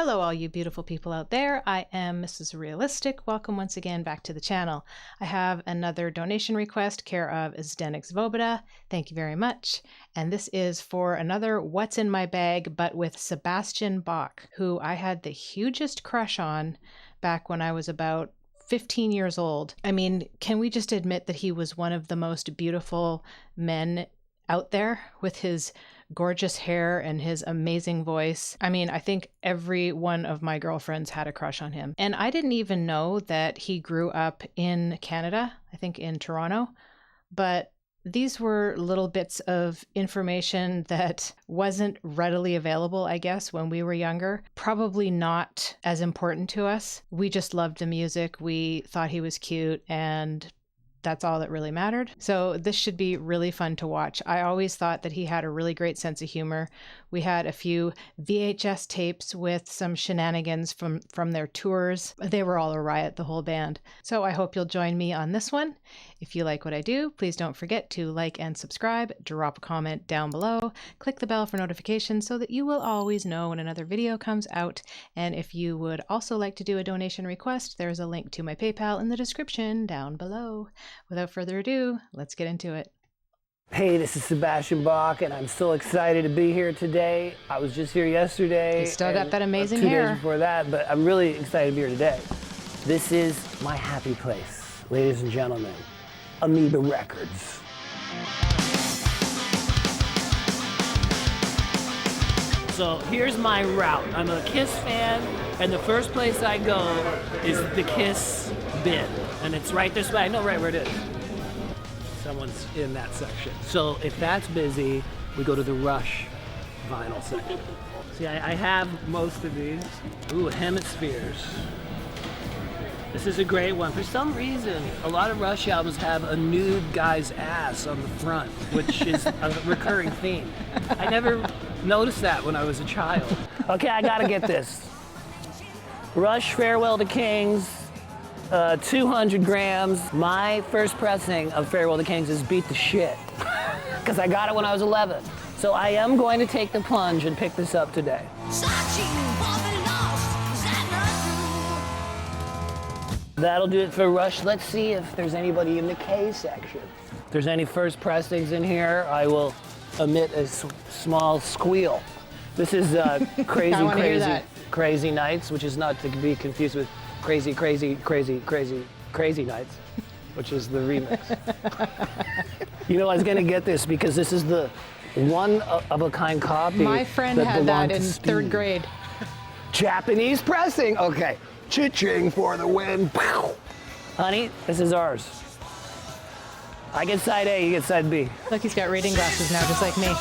Hello, all you beautiful people out there. I am Mrs. Realistic. Welcome once again back to the channel. I have another donation request, care of Zdenek Svoboda. Thank you very much. And this is for another What's in My Bag, but with Sebastian Bach, who I had the hugest crush on back when I was about 15 years old. I mean, can we just admit that he was one of the most beautiful men out there with his gorgeous hair and his amazing voice? I mean, I think every one of my girlfriends had a crush on him. And I didn't even know that he grew up in Canada, I think in Toronto. But these were little bits of information that wasn't readily available, I guess, when we were younger. Probably not as important to us. We just loved the music. We thought he was cute, and that's all that really mattered. So this should be really fun to watch. I always thought that he had a really great sense of humor. We had a few VHS tapes with some shenanigans from their tours. They were all a riot, the whole band. So I hope you'll join me on this one. If you like what I do, please don't forget to like and subscribe, drop a comment down below, click the bell for notifications so that you will always know when another video comes out. And if you would also like to do a donation request, there's a link to my PayPal in the description down below. Without further ado, let's get into it. Hey, this is Sebastian Bach, and I'm so excited to be here today. I was just here yesterday. You still got that amazing 2 hair. days before that, but I'm really excited to be here today. This is my happy place, ladies and gentlemen. Amoeba Records. So here's my route. I'm a Kiss fan, and the first place I go is the Kiss bin. And it's right this way. I know right where it is. Someone's in that section. So if that's busy, we go to the Rush vinyl section. See, I have most of these. Ooh, Hemispheres. This is a great one. For some reason, a lot of Rush albums have a nude guy's ass on the front, which is a recurring theme. I never noticed that when I was a child. Okay, I gotta get this. Rush Farewell to Kings, 200 grams. My first pressing of Farewell to Kings is Beat the Shit, because I got it when I was 11. So I am going to take the plunge and pick this up today. That'll do it for Rush. Let's see if there's anybody in the K section. If there's any first pressings in here, I will emit a small squeal. This is Crazy Nights, which is not to be confused with Crazy Nights, which is the remix. You know, I was gonna get this because this is the one-of-a-kind copy. My friend had that in third grade. Japanese pressing, okay. Cha-ching for the win. Honey, this is ours. I get side A, you get side B. Look, he's got reading glasses now, just like me.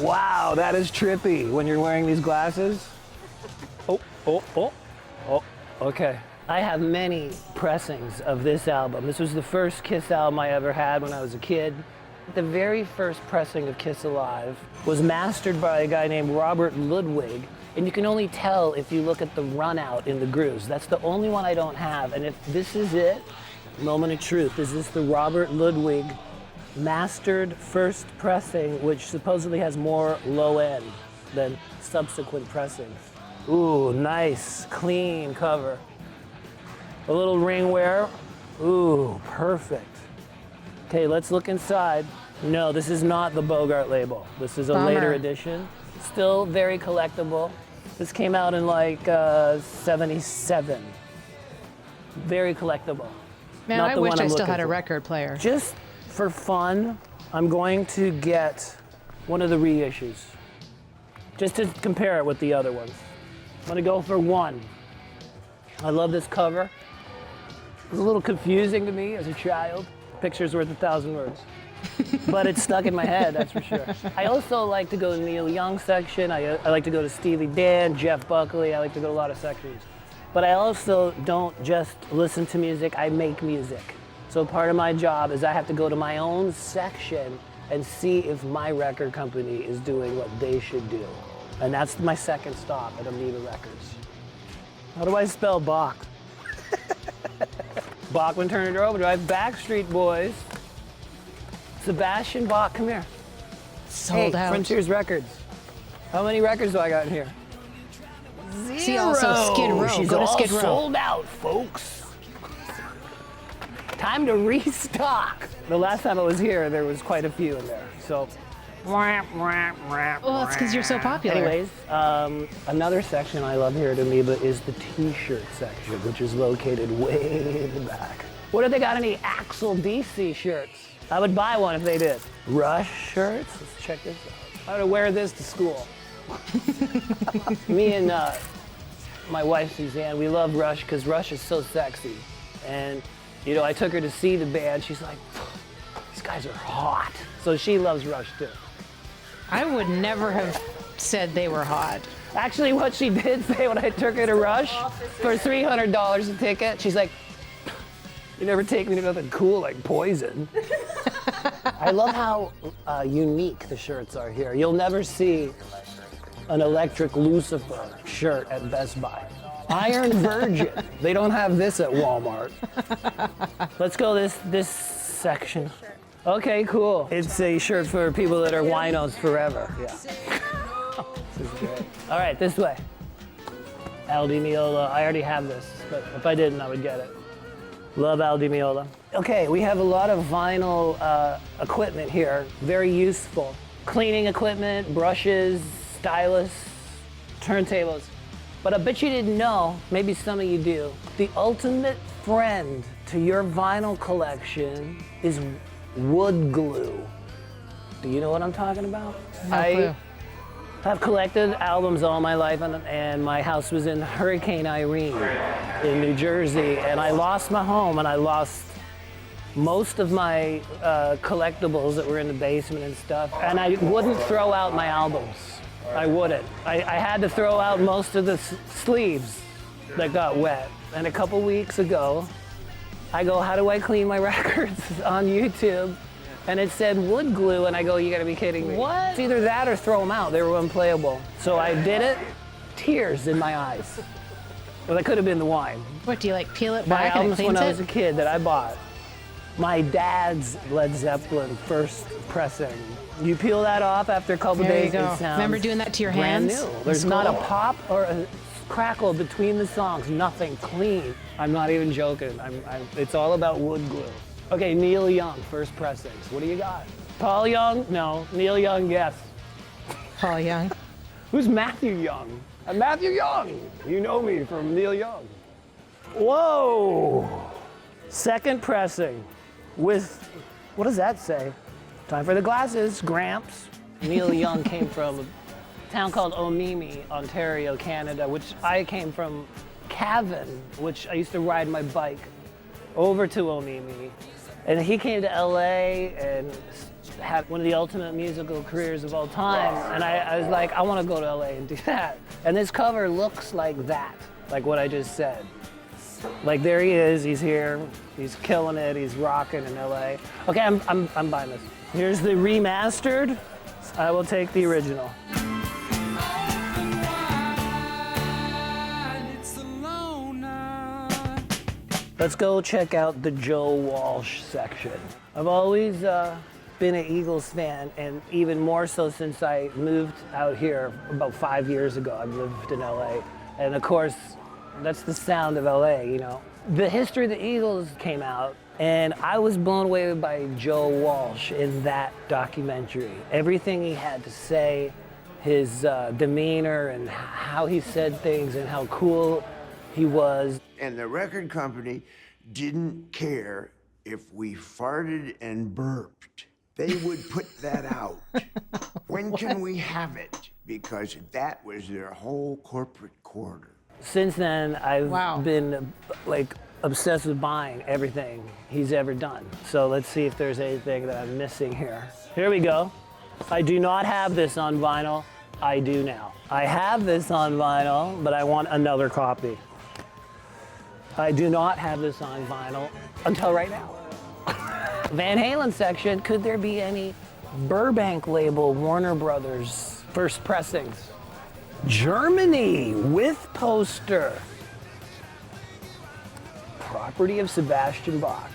Wow, that is trippy when you're wearing these glasses. Oh, okay. I have many pressings of this album. This was the first Kiss album I ever had when I was a kid. The very first pressing of Kiss Alive was mastered by a guy named Robert Ludwig, and you can only tell if you look at the run out in the grooves. That's the only one I don't have, and if this is it, moment of truth, is this the Robert Ludwig mastered first pressing, which supposedly has more low end than subsequent pressings. Ooh, nice, clean cover. A little ring wear. Ooh, perfect. Okay, let's look inside. No, this is not the Bogart label. This is a later edition. Still very collectible. This came out in like 77. Very collectible. Man, not I the wish one I I'm still looking had a for. record player. Just for fun, I'm going to get one of the reissues, just to compare it with the other ones. I'm gonna go for one. I love this cover. It was a little confusing to me as a child. Picture's worth 1,000 words. But it's stuck in my head, that's for sure. I also like to go to the Neil Young section. I like to go to Steely Dan, Jeff Buckley. I like to go to a lot of sections. But I also don't just listen to music, I make music. So part of my job is I have to go to my own section and see if my record company is doing what they should do. And that's my second stop at Amoeba Records. How do I spell Bach? Bachman Turner Overdrive, Backstreet Boys. Sebastian Bach, come here. Sold out. Frontiers Records. How many records do I got in here? See also Skid Row. She's Go to all Skid Row. sold out, folks. Time to restock. The last time I was here, there was quite a few in there. So, Well, it's because you're so popular. anyways, another section I love here at Amoeba is the T-shirt section, which is located way in the back. What if they got any Axl DC shirts? I would buy one if they did. Rush shirts? Let's check this out. I'm gonna wear this to school. Me and my wife Suzanne, we love Rush because Rush is so sexy. And you know, I took her to see the band. She's like, these guys are hot. So she loves Rush too. I would never have said they were hot. Actually, what she did say when I took her to Rush for $300 a ticket, she's like, you never take me to nothing cool like Poison. I love how unique the shirts are here. You'll never see an Electric Lucifer shirt at Best Buy. Iron Virgin. They don't have this at Walmart. Let's go this section. Okay, cool. It's a shirt for people that are winos forever. Yeah. This is great. All right, this way. Al Di Meola. I already have this, but if I didn't, I would get it. Love Al Di Meola. Okay, we have a lot of vinyl equipment here. Very useful. Cleaning equipment, brushes, stylus, turntables. But I bet you didn't know, maybe some of you do, the ultimate friend to your vinyl collection is wood glue. Do you know what I'm talking about? No clue. I've collected albums all my life, and my house was in Hurricane Irene in New Jersey, and I lost my home, and I lost most of my collectibles that were in the basement and stuff, and I wouldn't throw out my albums. I wouldn't. I had to throw out most of the sleeves that got wet. And a couple weeks ago, I go, how do I clean my records on YouTube? And it said wood glue, and I go, you gotta be kidding me. What? It's either that or throw them out. They were unplayable. So I did it, tears in my eyes. Well, that could have been the wine. What, do you like peel it My back and it albums when cleans I was a it? kid that I bought. My dad's Led Zeppelin first pressing. You peel that off after a couple There you days, go. it sounds Remember doing that to your brand hands? new. There's not a pop or a crackle between the songs, nothing, clean. I'm not even joking. It's all about wood glue. Okay, Neil Young, first pressings. What do you got? Paul Young? No. Neil Young, yes. Paul Young. Who's Matthew Young? I'm Matthew Young. You know me from Neil Young. Whoa! Second pressing with, what does that say? Time for the glasses, Gramps. Neil Young came from a town called Omemee, Ontario, Canada, which I came from Cavan, which I used to ride my bike over to Omemee. And he came to LA and had one of the ultimate musical careers of all time. And I was like, I want to go to LA and do that. And this cover looks like that, like what I just said. Like there he is, he's here, he's killing it, he's rocking in LA. Okay, I'm buying this. Here's the remastered. I will take the original. Let's go check out the Joe Walsh section. I've always been an Eagles fan, and even more so since I moved out here about 5 years ago. I lived in LA, and of course, that's the sound of LA, you know. The History of the Eagles came out, and I was blown away by Joe Walsh in that documentary. Everything he had to say, his demeanor and how he said things and how cool he was. And the record company didn't care if we farted and burped. They would put that out. When can we have it? Because that was their whole corporate quarter. Since then, I've been like obsessed with buying everything he's ever done. So let's see if there's anything that I'm missing here. Here we go. I do not have this on vinyl. I do now. I have this on vinyl, but I want another copy. I do not have this on vinyl until right now. Van Halen section, could there be any Burbank label Warner Brothers first pressings? Germany with poster. Property of Sebastian Bach.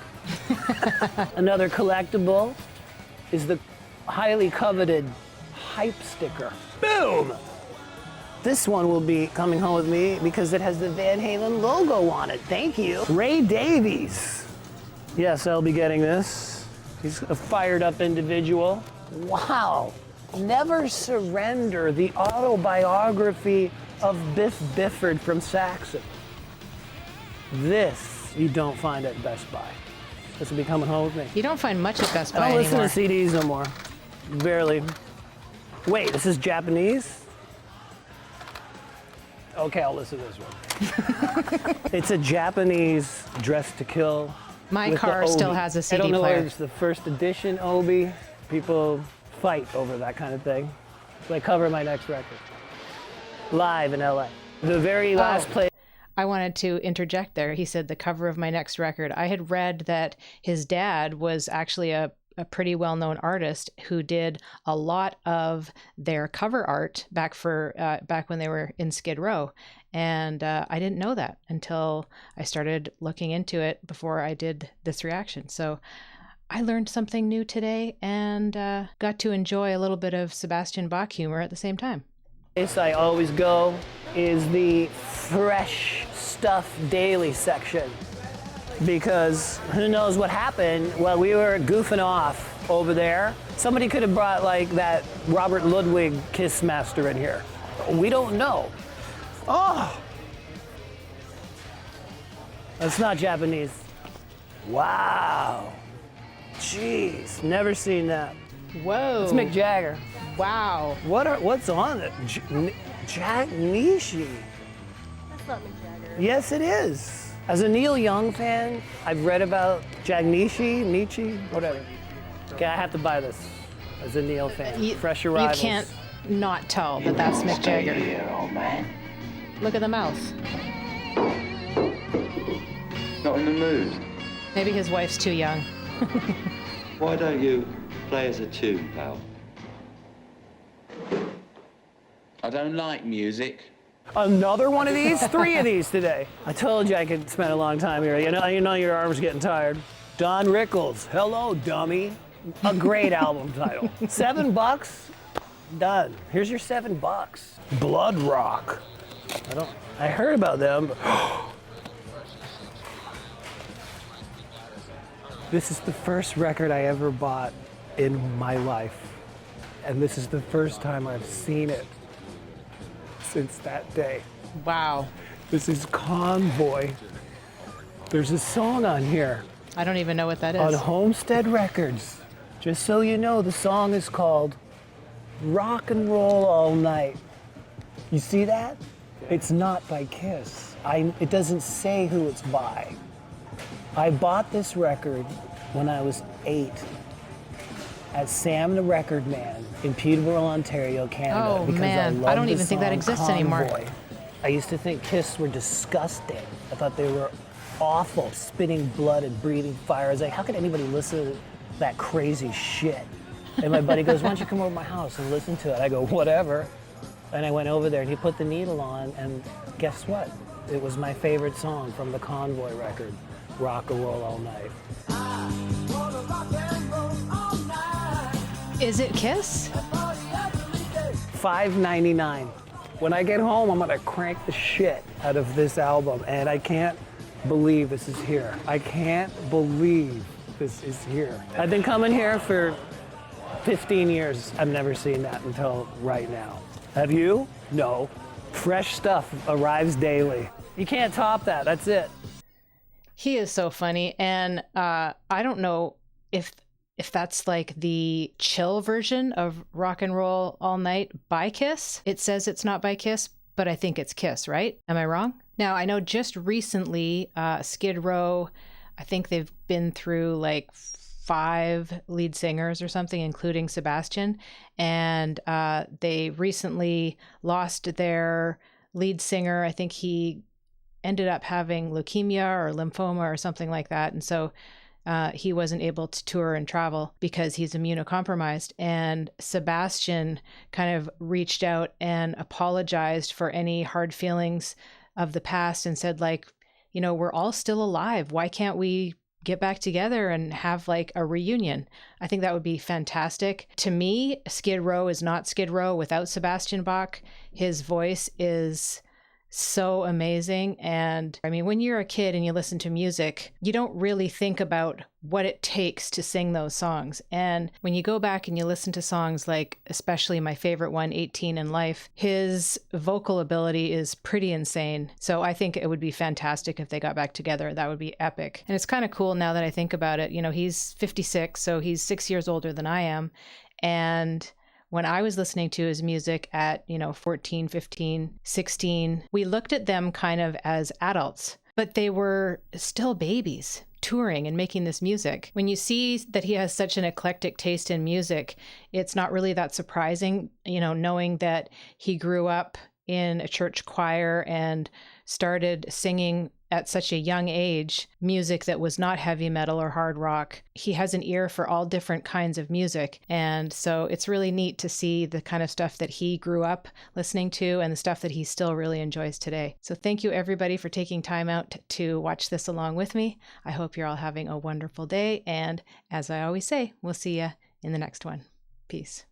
Another collectible is the highly coveted hype sticker. Boom! This one will be coming home with me because it has the Van Halen logo on it. Thank you. Ray Davies. Yes, I'll be getting this. He's a fired up individual. Wow. Never Surrender, the autobiography of Biff Bifford from Saxon. This you don't find at Best Buy. This will be coming home with me. You don't find much at Best Buy I don't anymore. listen to CDs no more. Barely. Wait, this is Japanese? Okay, I'll listen to this one. It's a Japanese Dress to Kill. My with car the still Obi. has a CD I don't know player. if it's the first edition Obi. People fight over that kind of thing. So I cover my next record. Live in LA. The very last place. I wanted to interject there. He said the cover of my next record. I had read that his dad was actually a pretty well-known artist who did a lot of their cover art back when they were in Skid Row. And I didn't know that until I started looking into it before I did this reaction. So I learned something new today and got to enjoy a little bit of Sebastian Bach humor at the same time. Place I always go is the Fresh Stuff Daily section, because who knows what happened while we were goofing off over there. Somebody could have brought like that Robert Ludwig Kiss Master in here. We don't know. Oh, that's not Japanese. Wow. Jeez, never seen that. Whoa. It's Mick Jagger. Wow. What's on it? Jagnishi. That's not Mick Jagger. Yes, it is. As a Neil Young fan, I've read about Nietzsche, whatever. Okay, I have to buy this as a Neil fan. Fresh arrivals. You can't not tell that that's Mick Jagger. Here, old man. Look at the mouth. Not in the mood. Maybe his wife's too young. Why don't you play us a tune, pal? I don't like music. Another one of these? 3 of these today. I told you I could spend a long time here. You know your arm's getting tired. Don Rickles, hello, dummy. A great album title. $7? Done. Here's your $7. Blood Rock. I heard about them, but this is the first record I ever bought in my life. And this is the first time I've seen it since that day. Wow. This is Convoy. There's a song on here I don't even know what that is. on Homestead Records. Just so you know, the song is called Rock and Roll All Night. You see that? It's not by Kiss. It doesn't say who it's by. I bought this record when I was 8 at Sam the Record Man in Peterborough, Ontario, Canada. Oh, because man. I I don't loved the even think that song exists anymore. Convoy. I used to think Kiss were disgusting. I thought they were awful, spitting blood and breathing fire. I was like, how could anybody listen to that crazy shit? And my buddy goes, why don't you come over to my house and listen to it? I go, whatever. And I went over there and he put the needle on, and guess what? It was my favorite song from the Convoy record, Rock and Roll All Night. Is it Kiss? $5.99. When I get home, I'm gonna crank the shit out of this album, and I can't believe this is here. I can't believe this is here. I've been coming here for 15 years. I've never seen that until right now. Have you? No. Fresh stuff arrives daily. You can't top that. That's it. He is so funny. And I don't know if that's like the chill version of Rock and Roll All Night by Kiss. It says it's not by Kiss, but I think it's Kiss, right? Am I wrong? Now, I know just recently, Skid Row, I think they've been through like 5 lead singers or something, including Sebastian. And they recently lost their lead singer. I think he ended up having leukemia or lymphoma or something like that. And so he wasn't able to tour and travel because he's immunocompromised. And Sebastian kind of reached out and apologized for any hard feelings of the past and said, like, you know, we're all still alive. Why can't we get back together and have like a reunion. I think that would be fantastic. To me, Skid Row is not Skid Row without Sebastian Bach. His voice is so amazing. And I mean, when you're a kid and you listen to music, you don't really think about what it takes to sing those songs. And when you go back and you listen to songs like, especially my favorite one, 18 in Life, his vocal ability is pretty insane. So I think it would be fantastic if they got back together. That would be epic. And it's kind of cool now that I think about it. You know, he's 56, so he's 6 years older than I am. And when I was listening to his music at, 14, 15, 16, we looked at them kind of as adults, but they were still babies touring and making this music. When you see that he has such an eclectic taste in music, it's not really that surprising, knowing that he grew up in a church choir and started singing at such a young age music that was not heavy metal or hard rock. He has an ear for all different kinds of music. And so it's really neat to see the kind of stuff that he grew up listening to and the stuff that he still really enjoys today. So thank you everybody for taking time out to watch this along with me. I hope you're all having a wonderful day. And as I always say, we'll see you in the next one. Peace.